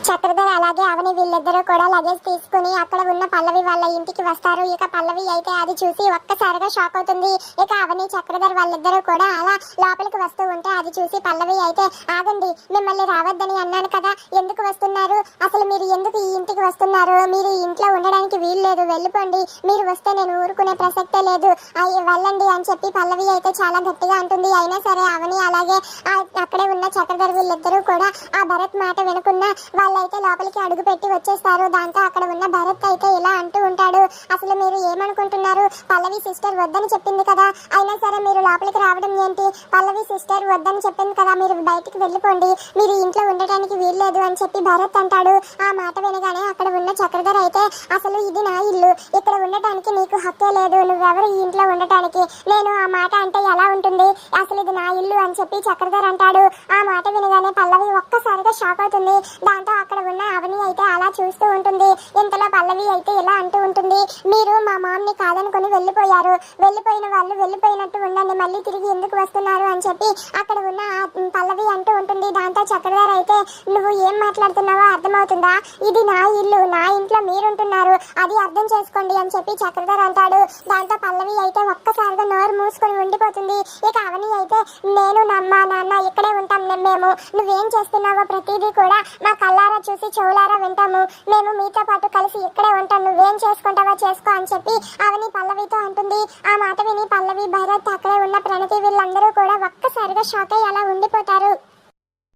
చక్రధర్ అలాగే అవని వీళ్ళిద్దరూ కూడా లగేజ్ తీసుకుని అక్కడ ఉన్న పల్లవి వాళ్ళ ఇంటికి వస్తారు. ఇక పల్లవి అయితే అది చూసి ఒక్కసారిగా షాక్ అవుతుంది. ఇక అవని చక్రధర్ వాళ్ళిద్దరూ కూడా అలా లోపలికి వస్తూ ఉంటే అది చూసి పల్లవి అయితే ఆగండి, మిమ్మల్ని రావద్దని అన్నాను కదా, ఎందుకు వస్తున్నారు, అసలు మీరు ఎందుకు ఈ ఇంటికి వస్తున్నారు, మీరు ఇంట్లో ఉండడానికి వీలు లేదు, వెళ్ళిపోండి, మీరు వస్తే నేను ఊరుకునే ప్రసక్తే లేదు, వెళ్ళండి అని చెప్పి పల్లవి అయితే చాలా గట్టిగా అంటుంది. అయినా సరే అవని అలాగే అక్కడే ఉన్న చక్రధర్ వీళ్ళిద్దరూ కూడా ఆ భరత్ మాట వినకుండా వాళ్ళైతే లోపలికి అడుగు పెట్టి వచ్చేస్తారు. దాంతో అక్కడ ఉన్న భరత్ అయితే ఇలా అంటూ ఉంటాడు, అసలు మీరు ఏమనుకుంటున్నారు, పల్లవి సిస్టర్ వద్దని చెప్పింది కదా, అయినా సరే మీరు లోపలికి రావడం ఏంటి, పల్లవి సిస్టర్ వద్దని చెప్పింది కదా, మీరు బయటికి వెళ్ళిపోండి, మీరు ఇంట్లో ఉండటానికి వీల్లేదు అని చెప్పి భరత్ అంటాడు. ఆ మాట వినగానే అక్కడ ఉన్న చక్రధర్ అయితే అసలు ఇది నా ఇల్లు, ఇక్కడ ఉండటానికి నీకు హక్కే లేదు, నువ్వెవరు ఈ ఇంట్లో ఉండటానికి, నేను ఆ మాట అంటే ఎలా ఉంటుంది, అసలు ఇది నా ఇల్లు అని చెప్పి చక్రధర్ అంటాడు. ఆ మాట వినగానే పల్లవి ఒక్కసారిగా షాక్ అవుతుంది. దాంతో అక్కడ ఉన్న అవని అయితే అలా చూస్తూ ఉంటుంది. ఇంతలో పల్లవి అయితే ఇలా అంటూ ఉంటుంది, మీరు మా మామ్ని కాదనుకుని వెళ్ళిపోయారు, వెళ్ళిపోయిన వాళ్ళు వెళ్ళిపోయినట్టు ఉండండి, మళ్ళీ తిరిగి ఎందుకు వస్తున్నారు అని చెప్పి అక్కడ ఉన్న పల్లవి అంటూ ఉంటుంది. దాంతో చక్రధర్ అయితే నువ్వు ఏం మాట్లాడుతున్నావో అర్థమవుతుందా, ఇది నా ఇల్లు, నా ఇంట్లో మీరుంటున్నారు, అది అర్థం చేసుకోండి అని చెప్పి చక్రధర్ అంటాడు. దాంతో పల్లవి అయితే ఒక్కసారిగా నోరు మూసుకొని ఉండిపోతుంది. ఇక అవని అయితే నేను మా నాన్న ఇక్కడే ఉంటాం, మేము నువ్వేం చేస్తున్నావో ప్రతిదీ కూడా మా కళ్ళారా చూసి చెవులారా వింటాము, మేము మీతో పాటు కలిసి ఇక్కడే ఉంటాం, నువ్వేం చేసుకుంటావో చేసుకో అని చెప్పి అవని పల్లవితో అంటుంది. ఆ మాట విని పల్లవి, భరత్, అక్కడే ఉన్న ప్రణతి వీళ్ళందరూ కూడా ఒక్కసారిగా షాక్ అయ్యి అలా ఉండిపోతారు.